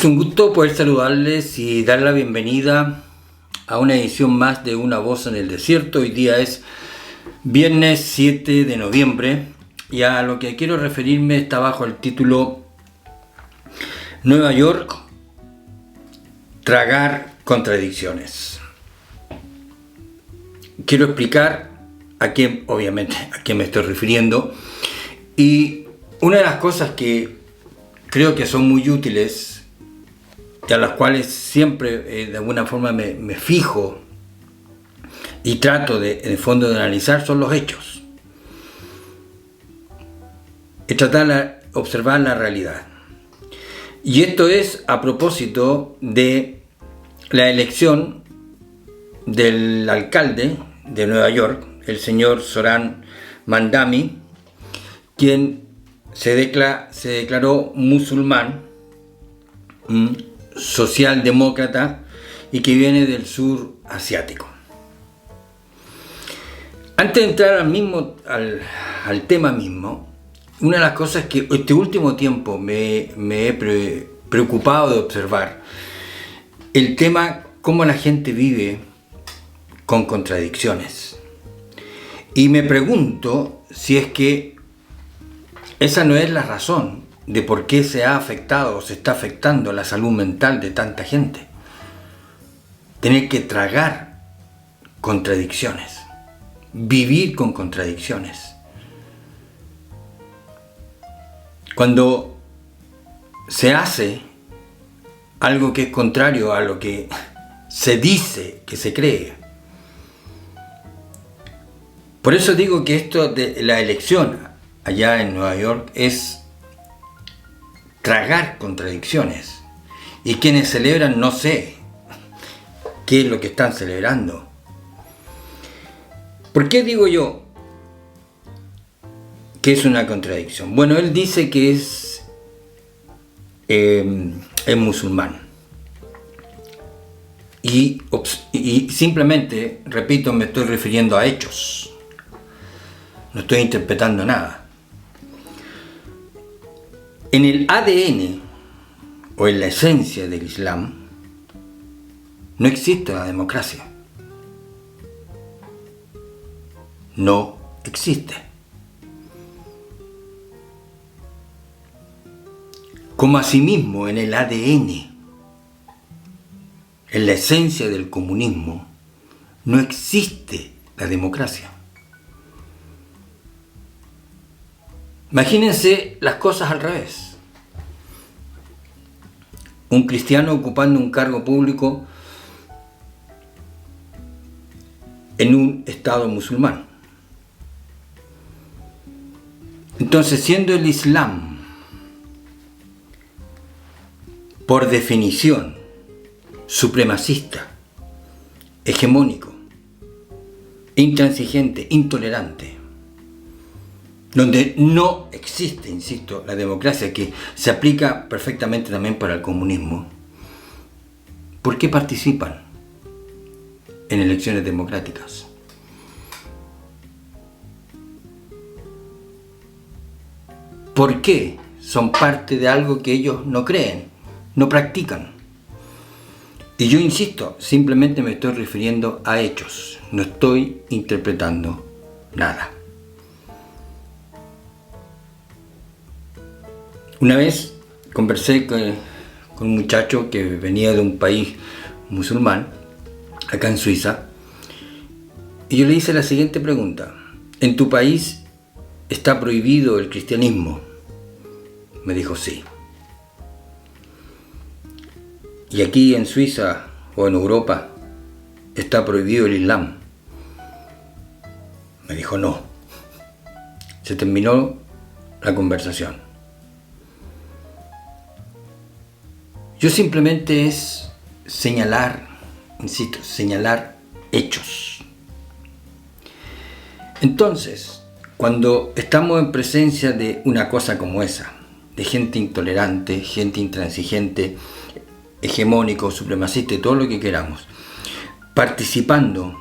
Es un gusto poder saludarles y dar la bienvenida a una edición más de Una Voz en el Desierto. Hoy día es viernes 7 de noviembre y a lo que quiero referirme está bajo el título Nueva York, tragar contradicciones. Quiero explicar obviamente, a qué me estoy refiriendo, y una de las cosas que creo que son muy útiles y a las cuales siempre de alguna forma me fijo y trato en el fondo de analizar son los hechos y tratar de observar la realidad. Y esto es a propósito de la elección del alcalde de Nueva York, el señor Zohran Mamdani, quien se declaró musulmán, socialdemócrata y que viene del sur asiático. Antes de entrar al tema mismo, una de las cosas que este último tiempo me he preocupado de observar, el tema cómo la gente vive con contradicciones. Y me pregunto si es que esa no es la razón de por qué se ha afectado o se está afectando la salud mental de tanta gente. Tener que tragar contradicciones, vivir con contradicciones. Cuando se hace algo que es contrario a lo que se dice que se cree. Por eso digo que esto de la elección allá en Nueva York es tragar contradicciones. Y quienes celebran, no sé qué es lo que están celebrando. ¿Por qué digo yo que es una contradicción? Bueno, él dice que es musulmán. Y simplemente, repito, me estoy refiriendo a hechos. No estoy interpretando nada. En el ADN o en la esencia del Islam no existe la democracia. No existe. Como asimismo en el ADN, en la esencia del comunismo, no existe la democracia. Imagínense las cosas al revés. Un cristiano ocupando un cargo público en un estado musulmán. Entonces, siendo el Islam, por definición, supremacista, hegemónico, intransigente, intolerante, donde no existe, insisto, la democracia, que se aplica perfectamente también para el comunismo, ¿por qué participan en elecciones democráticas? ¿Por qué son parte de algo que ellos no creen, no practican? Y yo insisto, simplemente me estoy refiriendo a hechos, no estoy interpretando nada. Una vez conversé con un muchacho que venía de un país musulmán, acá en Suiza, y yo le hice la siguiente pregunta: ¿en tu país está prohibido el cristianismo? Me dijo sí. ¿Y aquí en Suiza o en Europa está prohibido el Islam? Me dijo no. Se terminó la conversación. Yo simplemente es señalar, insisto, señalar hechos. Entonces, cuando estamos en presencia de una cosa como esa, de gente intolerante, gente intransigente, hegemónico, supremacista y todo lo que queramos, participando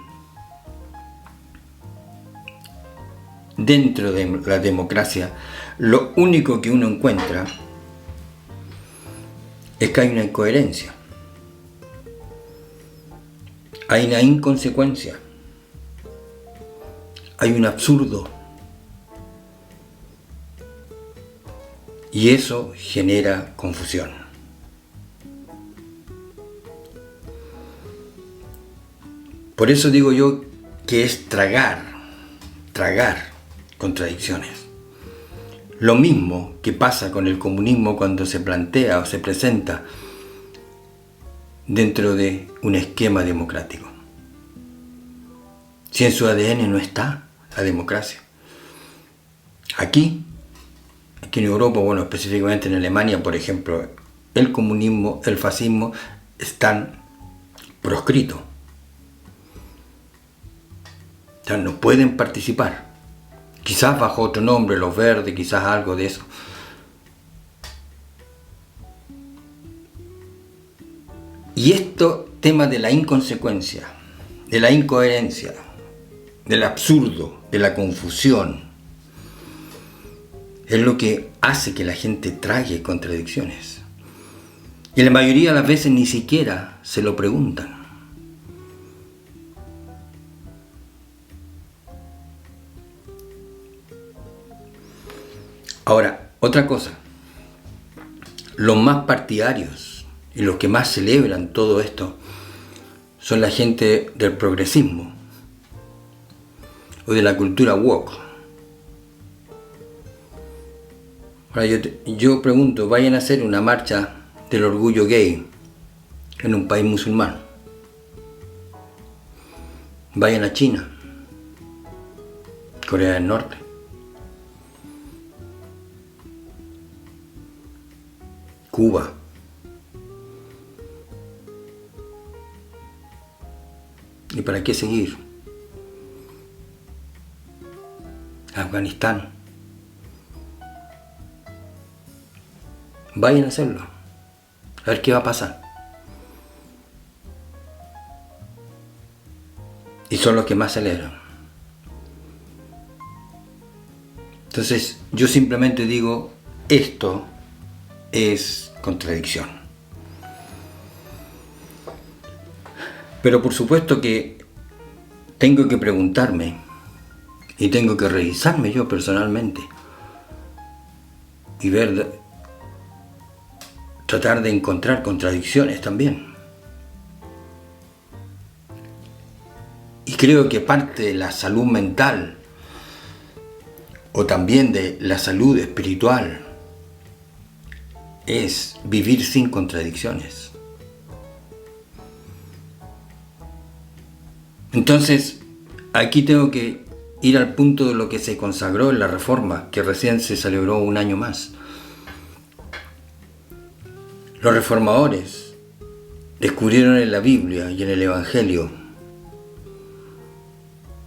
dentro de la democracia, lo único que uno encuentra es que hay una incoherencia, hay una inconsecuencia, hay un absurdo, y eso genera confusión. Por eso digo yo que es tragar contradicciones. Lo mismo que pasa con el comunismo cuando se plantea o se presenta dentro de un esquema democrático. Si en su ADN no está la democracia. Aquí en Europa, bueno, específicamente en Alemania, por ejemplo, el comunismo, el fascismo están proscritos. O sea, no pueden participar. Quizás bajo otro nombre, los verdes, quizás algo de eso. Y esto, tema de la inconsecuencia, de la incoherencia, del absurdo, de la confusión, es lo que hace que la gente trague contradicciones. Y la mayoría de las veces ni siquiera se lo preguntan. Ahora, otra cosa, los más partidarios y los que más celebran todo esto son la gente del progresismo o de la cultura woke. Ahora yo pregunto, vayan a hacer una marcha del orgullo gay en un país musulmán. Vayan a China, Corea del Norte. Cuba. ¿Y para qué seguir? Afganistán. Vayan a hacerlo. A ver qué va a pasar. Y son los que más celebran. Entonces, yo simplemente digo, esto es contradicción. Pero por supuesto que tengo que preguntarme y tengo que revisarme yo personalmente y ver, tratar de encontrar contradicciones también. Y creo que parte de la salud mental o también de la salud espiritual es vivir sin contradicciones. Entonces, aquí tengo que ir al punto de lo que se consagró en la Reforma, que recién se celebró un año más. Los reformadores descubrieron en la Biblia y en el Evangelio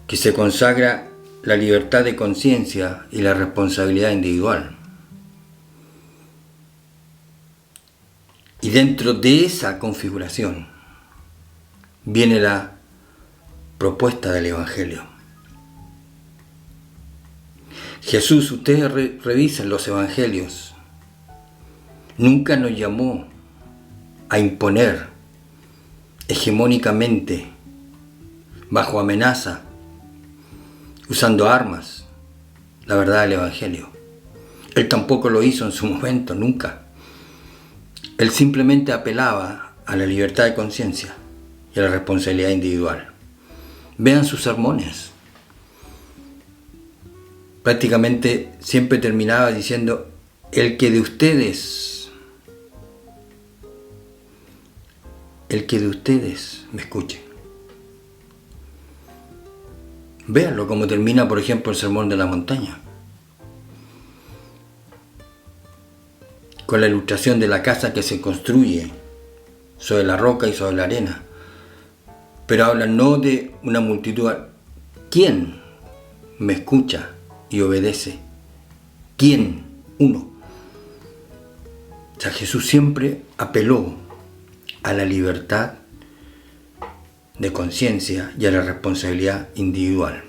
que se consagra la libertad de conciencia y la responsabilidad individual. Y dentro de esa configuración viene la propuesta del Evangelio. Jesús, ustedes revisen los Evangelios, nunca nos llamó a imponer hegemónicamente, bajo amenaza, usando armas, la verdad del Evangelio. Él tampoco lo hizo en su momento, nunca. Él simplemente apelaba a la libertad de conciencia y a la responsabilidad individual. Vean sus sermones. Prácticamente siempre terminaba diciendo, el que de ustedes me escuche. Véanlo como termina, por ejemplo, el Sermón de la Montaña. Con la ilustración de la casa que se construye sobre la roca y sobre la arena. Pero habla no de una multitud. ¿Quién me escucha y obedece? ¿Quién? Uno. O sea, Jesús siempre apeló a la libertad de conciencia y a la responsabilidad individual.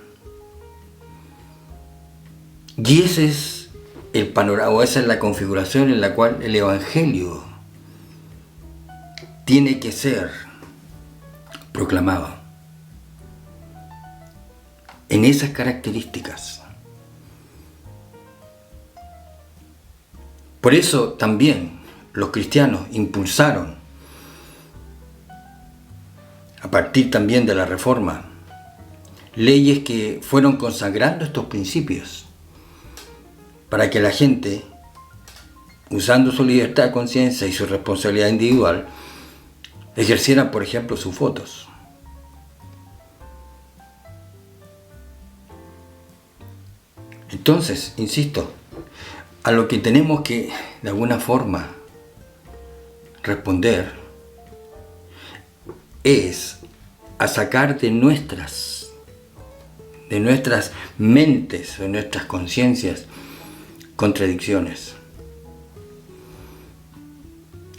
Y ese es el panorama, esa es la configuración en la cual el Evangelio tiene que ser proclamado en esas características. Por eso también los cristianos impulsaron, a partir también de la Reforma, leyes que fueron consagrando estos principios para que la gente, usando su libertad de conciencia y su responsabilidad individual, ejercieran, por ejemplo, sus votos. Entonces, insisto, a lo que tenemos que, de alguna forma, responder es a sacar de nuestras mentes, de nuestras conciencias, contradicciones.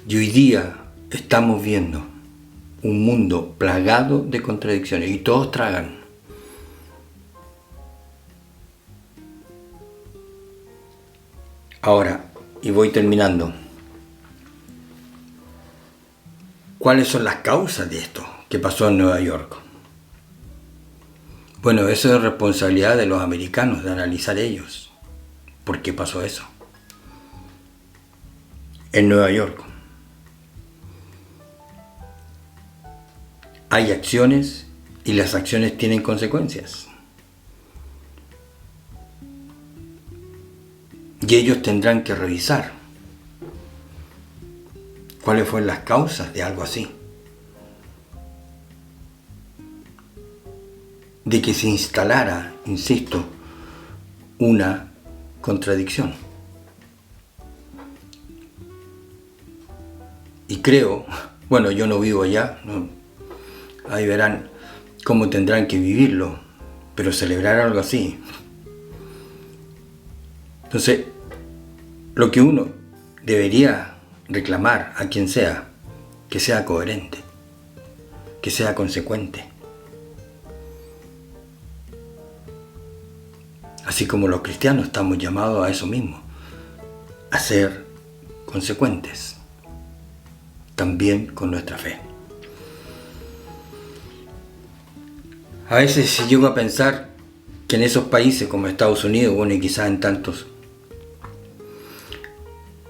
Y hoy día estamos viendo un mundo plagado de contradicciones y todos tragan. Ahora, y voy terminando, ¿cuáles son las causas de esto que pasó en Nueva York? Bueno, eso es responsabilidad de los americanos, de analizar ellos. ¿Por qué pasó eso? En Nueva York hay acciones y las acciones tienen consecuencias. Y ellos tendrán que revisar cuáles fueron las causas de algo así. De que se instalara, insisto, una contradicción. Y creo, bueno, yo no vivo allá, no, ahí verán cómo tendrán que vivirlo, pero celebrar algo así. Entonces, lo que uno debería reclamar a quien sea, que sea coherente, que sea consecuente. Así como los cristianos estamos llamados a eso mismo, a ser consecuentes, también con nuestra fe. A veces llego a pensar que en esos países como Estados Unidos, bueno, y quizás en tantos,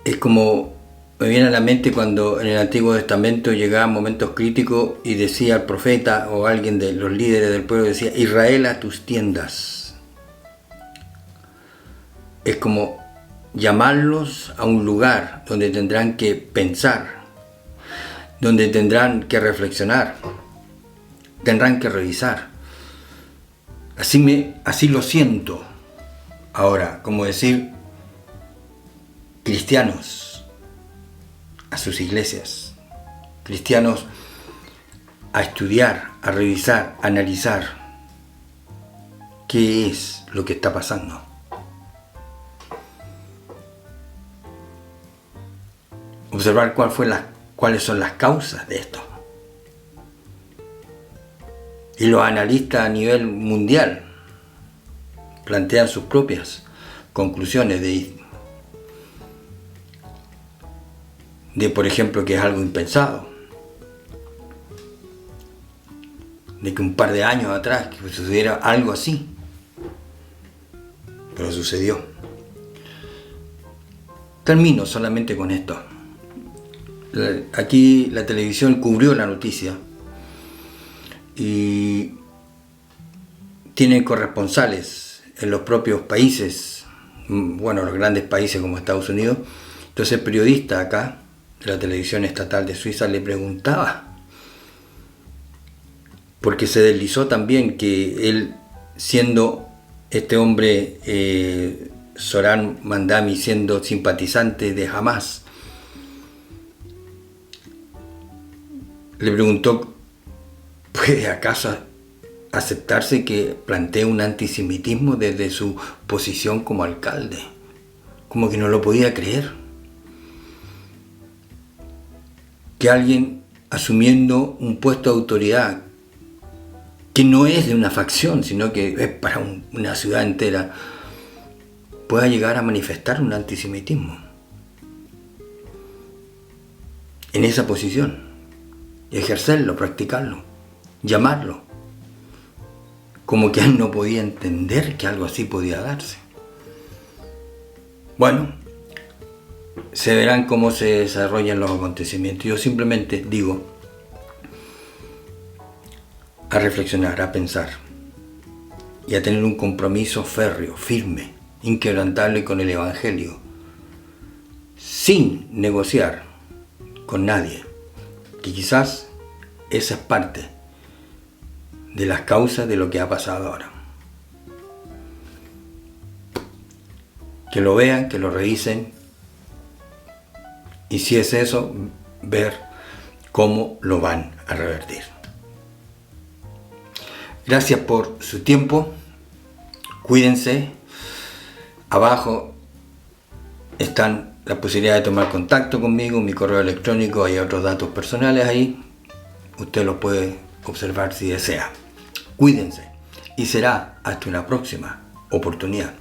es como me viene a la mente cuando en el Antiguo Testamento llegaban momentos críticos y decía el profeta o alguien de los líderes del pueblo, decía: Israel, a tus tiendas. Es como llamarlos a un lugar donde tendrán que pensar, donde tendrán que reflexionar, tendrán que revisar. Así lo siento ahora, como decir, cristianos a sus iglesias, cristianos a estudiar, a revisar, a analizar qué es lo que está pasando. Observar cuáles son las causas de esto. Y los analistas a nivel mundial plantean sus propias conclusiones de por ejemplo, que es algo impensado. De que un par de años atrás que sucediera algo así. Pero sucedió. Termino solamente con esto. Aquí la televisión cubrió la noticia y tienen corresponsales en los propios países, bueno, los grandes países como Estados Unidos. Entonces el periodista acá, de la televisión estatal de Suiza, le preguntaba, porque se deslizó también que él, siendo este hombre, Zoran Mandami, siendo simpatizante de Hamas, le preguntó: ¿puede acaso aceptarse que plantee un antisemitismo desde su posición como alcalde? Como que no lo podía creer. Que alguien asumiendo un puesto de autoridad que no es de una facción, sino que es para una ciudad entera, pueda llegar a manifestar un antisemitismo en esa posición. ejercerlo, practicarlo, llamarlo. Como que él no podía entender que algo así podía darse. Bueno, se verán cómo se desarrollan los acontecimientos. Yo simplemente digo a reflexionar, a pensar y a tener un compromiso férreo, firme, inquebrantable con el Evangelio, sin negociar con nadie, que quizás esa es parte de las causas de lo que ha pasado ahora. Que lo vean, que lo revisen, y si es eso, ver cómo lo van a revertir. Gracias por su tiempo, cuídense. Abajo están las posibilidades de tomar contacto conmigo, mi correo electrónico, hay otros datos personales ahí, usted los puede observar si desea. Cuídense y será hasta una próxima oportunidad.